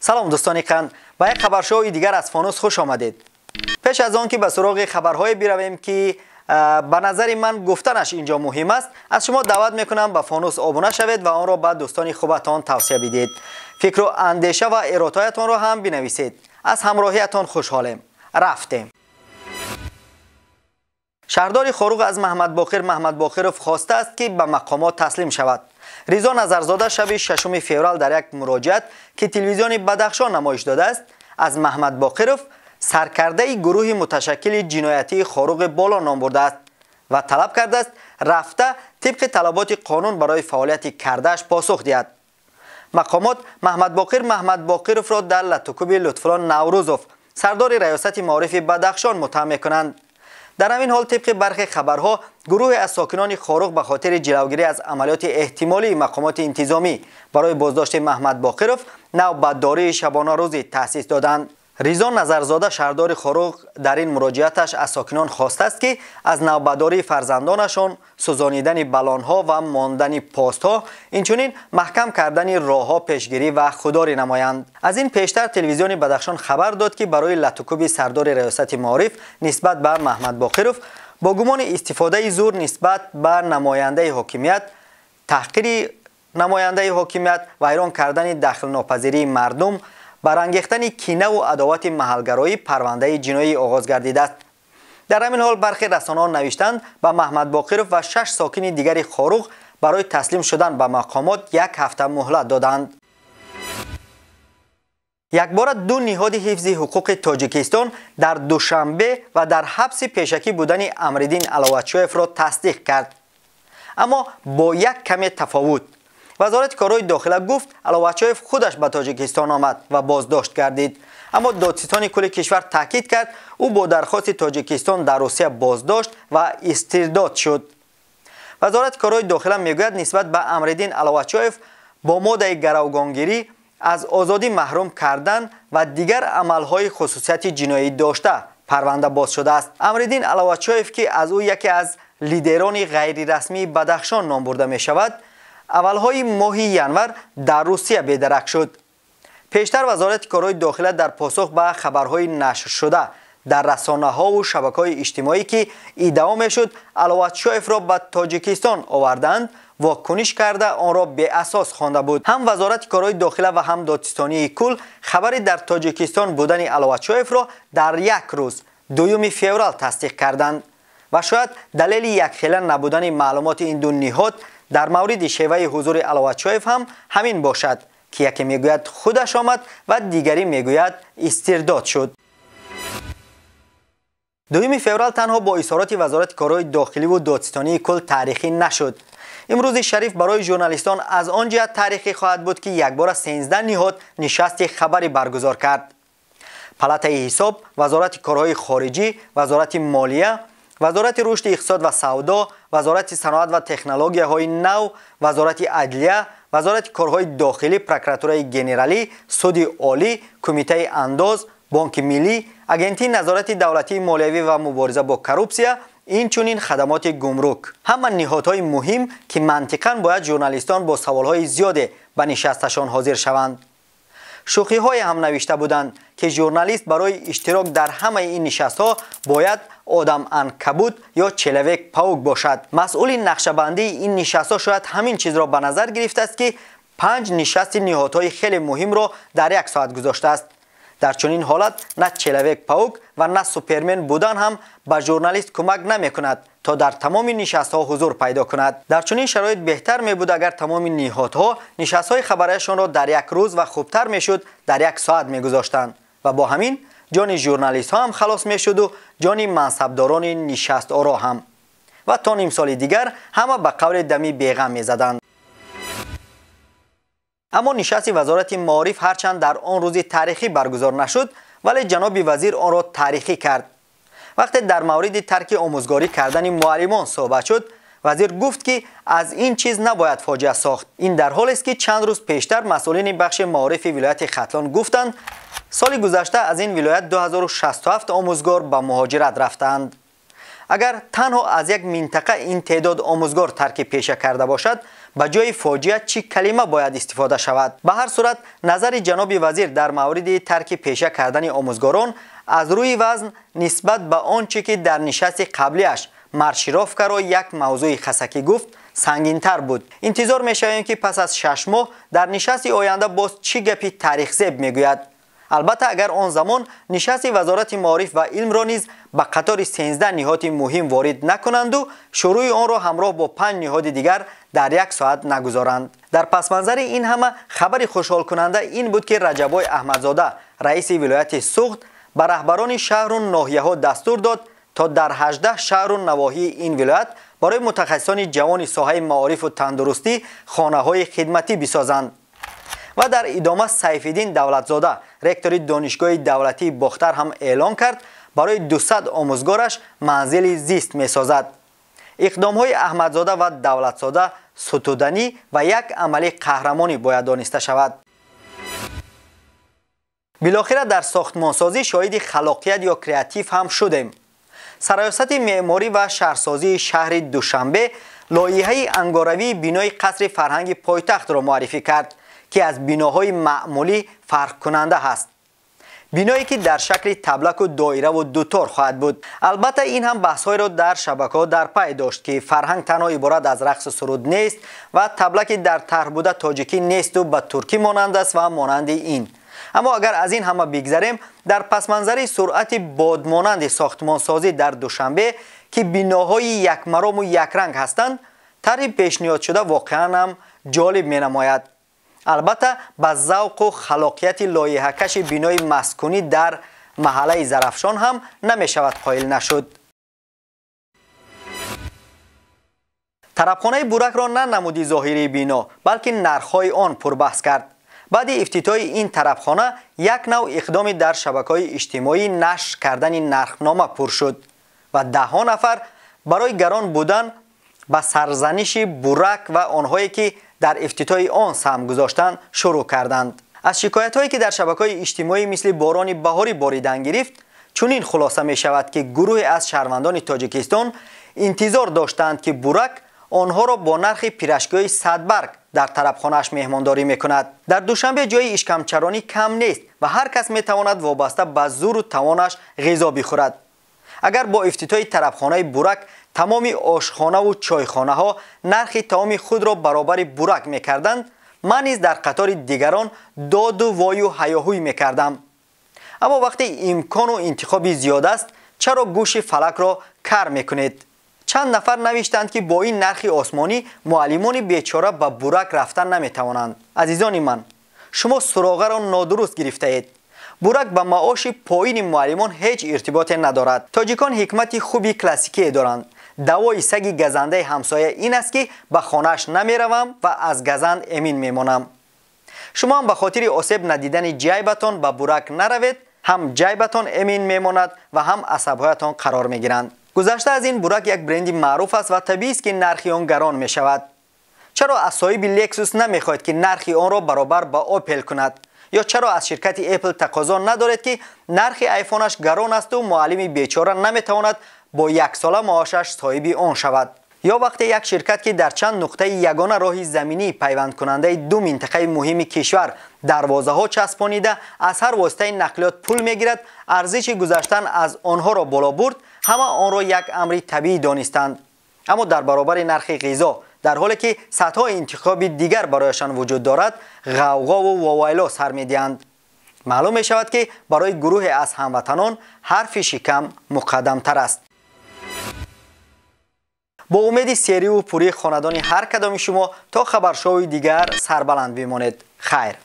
سلام دوستان قند، با یک خبرشوی دیگر از فانوس خوش آمدید. پیش از آن که به سراغ خبرهای برویم که به نظر من گفتنش اینجا مهم است، از شما دعوت میکنم به فانوس ابونه شوید و آن را به دوستان خوبتان توصیه بدید. فکر و اندیشه و ارائه‌تان را هم بنویسید. از همراهیتان خوشحالم. رفتیم. شهردار خاروق از محمد باقرov خواسته است که به مقامات تسلیم شود. رضا نظرزاده شب 6 فوریه در یک مراجعت که تلویزیون بدخشان نمایش داده است، از محمد باقرov سرکرده گروه متشکل جنایتی خاروق بالا نام برده است و طلب کرده است رفته طبق طلبات قانون برای فعالیت کردهش پاسخ دهد. مقامات محمد باقرov را در لطوکوب لطفالله نوروزوف سردار ریاست معارف بدخشان متهم می‌کنند. در همین حال طبق برخی خبرها گروه از ساکنان خاروق به خاطر جلوگیری از عملیات احتمالی مقامات انتظامی برای بازداشت محمد باقرov نوبتداری شبانه روزی تأسیس دادند. رضا نظرزاده شهردار خاروق در این مراجعتش از ساکنان خواسته است که از نوبتداری فرزندانشان، سوزانیدن بلانها و ماندن پاستها، اینچنین محکم کردن راهها پیشگیری و خودداری نمایند. از این پیشتر تلویزیون بدخشان خبر داد که برای لطوکوب سردار ریاست معارف نسبت به محمد باقرov با گمان استفاده زور نسبت به نماینده حاکمیت، تحقیر نماینده حاکمیت، ویران کردن دخل ناپذیری مردم، برانگیختن کینه و عداوت محلگرایی پرونده جنایی آغاز گردیده است. در همین حال برخی رسانه‌ها نوشتند به محمد باقرov و 6 ساکن دیگر خاروق برای تسلیم شدن به مقامات 1 هفته مهلت دادند. یک بار دو نهاد حفظ حقوق تاجیکستان در دوشنبه و در حبس پیشکی بودن امردین علوتشویف را تصدیق کرد، اما با یک کمی تفاوت. وزارت کارهای داخله گفت علوتشویف خودش به تاجیکستان آمد و بازداشت گردید، اما دادستان کل کشور تاکید کرد او با درخواست تاجیکستان در روسیه بازداشت و استرداد شد. وزارت کارهای داخله میگوید نسبت به امردین علوتشویف با ماده گروگانگیری، از آزادی محروم کردن و دیگر عملهای خصوصیت جنایی داشته پرونده باز شده است. امردین علوتشویف که از او یکی از لیدران غیر رسمی بدخشان نام برده می شود، اولهای ماه ینور در روسیه بیدرک شد. پیشتر وزارت کارهای داخله در پاسخ به خبرهای نشر شده در رسانه‌ها و شبکه‌های اجتماعی که ادعا می‌شد علوتشویف را به تاجیکستان آوردند، واکنش کرده آن را بی اساس خوانده بود. هم وزارت کارهای داخله و هم دادستانی کل خبری در تاجیکستان بودن علوتشویف را در یک روز 2 فوریه تصدیق کردند و شاید دلیل یکخیله نبودن معلومات این دو نهاد در مورد شیوه حضور علوتشویف هم همین باشد که یکی میگوید خودش آمد و دیگری میگوید استرداد شد. 2 فوریه تنها با اظهارات وزارت کارهای داخلی و دادستانی کل تاریخی نشد. امروز شریف برای ژورنالیستان از آن جهت تاریخی خواهد بود که یک بار 13 نهاد نشست خبری برگزار کرد. پالاتای حساب، وزارت کارهای خارجی، وزارت مالیه، وزارت رشد اقتصاد و سودا، وزارت صنعت و تکنولوژی‌های نو، وزارت عدلیه، وزارت کارهای داخلی، پروکراتورای گنرالی، سود عالی، کمیته انداز، بانک ملی، اگنتی نظارت دولتی مالیوی و مبارزه با کروپسیا، اینچنین خدمات گمرک، همه نهادهای مهم که منطقاً باید ژورنالیستان با سوالهای زیادی به نشستشان حاضر شوند. شوخی‌های هم نوشته بودند که ژورنالیست برای اشتراک در همه این نشست‌ها باید آدم عنکبوت یا چلوک پاوک باشد. مسئول نقشه‌بندی این نشست‌ها شاید همین چیز را به نظر گرفته است که 5 نشست نهادهای خیلی مهم را در 1 ساعت گذاشته است. در چنین حالت نه چلوک پاوک و نه سوپرمن بودن هم به ژورنالیست کمک نمی‌کند تا در تمام نشست‌ها حضور پیدا کند. در چنین شرایط بهتر می‌بود اگر تمام نهادها نشست‌های خبریشان را در 1 روز و خوبتر می‌شد در 1 ساعت می‌گذاشتند و با همین جان ژورنالیست‌ها هم خلاص می‌شد و جان منصبداران نشست آرا هم، و تا نیم سال دیگر همه به قول دمی بیغم می‌زدند. اما نشست وزارت معارف هرچند در آن روز تاریخی برگزار نشد، ولی جناب وزیر آن را تاریخی کرد. وقتی در مورد ترک آموزگاری کردن معلمان صحبت شد، وزیر گفت که از این چیز نباید فاجعه ساخت. این در حالی است که چند روز پیشتر مسئولین بخش معارف ولایت ختلان گفتند سال گذشته از این ولایت 2067 آموزگار به مهاجرت رفتند. اگر تنها از یک منطقه این تعداد آموزگار ترک پیشه کرده باشد، به جای فاجعه چی کلمه باید استفاده شود؟ به هر صورت نظر جناب وزیر در مورد ترک پیشه کردن آموزگاران از روی وزن نسبت به آنچه که در نشست قبلیش مارشیروفکا را یک موضوع خسکی گفت سنگین‌تر بود. انتظار می‌شویم که پس از 6 ماه در نشست آینده باز چی گپی تاریخ زیب میگوید. البته اگر آن زمان نشست وزارت معارف و علم را نیز به قطار 13 نهاد مهم وارد نکنند و شروع آن را همراه با 5 نهاد دیگر در یک ساعت نگذارند. در پس منظر این همه خبر خوشحال کننده این بود که رجبای احمدزاده رئیس ولایت سوخت به رهبران شهر و ناحیه‌ها دستور داد تا در 18 شهر و نواحی این ولایت برای متخصصان جوان ساحه معارف و تندرستی خانه‌های خدمتی بسازند. و در ادامه سیف‌الدین دولتزاده رکتور دانشگاه دولتی باختر هم اعلام کرد برای 200 آموزگارش منزل زیست می‌سازد. اقدام‌های احمدزاده و دولتزاده ستودنی و یک عمل قهرمانی باید دانسته شود. بالاخره در ساختمانسازی شاهد خلاقیت یا کریاتیو هم شدیم. سرایست معماری و شهرسازی شهر دوشنبه لایحه انگاروی بینای قصر فرهنگ پایتخت را معرفی کرد که از بیناهای معمولی فرق کننده است. بینایی که در شکل تبلک و دایره و دوتار خواهد بود. البته این هم بحث‌های را در شبکه‌ها در پی داشت که فرهنگ تنها عبارت از رقص و سرود نیست و تبلک در طرح بوده تاجیکی نیست و به ترکی مانند است و مانند این. اما اگر از این همه بگذریم، در پس منظر سرعت بادمانند ساختمانسازی در دوشنبه که بیناهای یک مرام و یک رنگ هستند، طرح پیشنهاد شده واقعا هم جالب می نماید. البته با ذوق و خلاقیت لایحه‌کش بینای مسکونی در محله زرافشان هم نمی شود قائل نشد. طربخانه بورک را نه نمودی ظاهری بینا بلکه نرخ‌های آن پربحث کرد. بعد افتتاح این طربخانه یک نوع اقدام در شبکه‌های اجتماعی نشر کردن نرخنامه پر شد و 10 نفر برای گران بودن به سرزنش بورک و آنهایی که در افتتاح آن سهم گذاشتند شروع کردند. از شکایت‌هایی که در شبکه‌های اجتماعی مثل باران بهاری باریدن گرفت، چنین خلاصه می شود که گروه از شهروندان تاجیکستان انتظار داشتند که بورک آنها را با نرخ پیراشگاه 100 برگ در طربخانه‌اش مهمانداری می‌کند. در دوشنبه جای اشکمچرانی کم نیست و هر کس می‌تواند وابسته به زور و توانش غذا بخورد. اگر با افتتاح طربخانه بورک تمام آشخانه و چایخانه‌ها نرخ طعام خود را برابر بورک می‌کردند، من نیز در قطار دیگران داد و وای و هیاهوی می‌کردم. اما وقتی امکان و انتخابی زیاد است، چرا گوش فلک را کر می‌کنید؟ چند نفر نوشتند که با این نرخ آسمانی معلمان بیچاره به بورک رفتن نمی‌توانند. عزیزان من، شما سراغه را نادرست گرفته اید. بورک به معاش پایین معلمان هیچ ارتباطی ندارد. تاجیکان حکمت خوبی کلاسیکی دارند. دوای سگ گزنده همسایه این است که به خانه‌اش نمیروم و از گزند امین میمانم. شما هم به خاطر آسیب ندیدن جیبتان به بورک نروید، هم جیبتان امین میماند و هم عصبهایتان قرار میگیرند. گذشته از این بورک یک برند معروف است و طبیعی است که نرخ آن گران می شود. چرا از صاحب لکسوس نمیخواهید که نرخ آن را برابر با آپل کند؟ یا چرا از شرکت اپل تقاضا ندارد که نرخ آیفونش گران است و معلم بیچاره نمیتواند با 1 ساله معاشش صاحب آن شود؟ یا وقتی یک شرکت که در چند نقطه یگانه راه زمینی پیوند کننده 2 منطقه مهم کشور دروازه ها چسبانیده از هر واسطه نقلیات پول میگیرد، ارزش گذشتن از آنها را بالا برد، همه آن را یک امر طبیعی دانستند. اما در برابر نرخ غذا در حالی که صدها انتخاب دیگر برایشان وجود دارد، غوغا و واویلا سر میدهند. معلوم می شود که برای گروه از هموطنان حرف شکم مقدم‌تر است. با امید سیری و پوری خاندان هر کدام شما تا خبرشوی دیگر سربلند بمانید. خیر.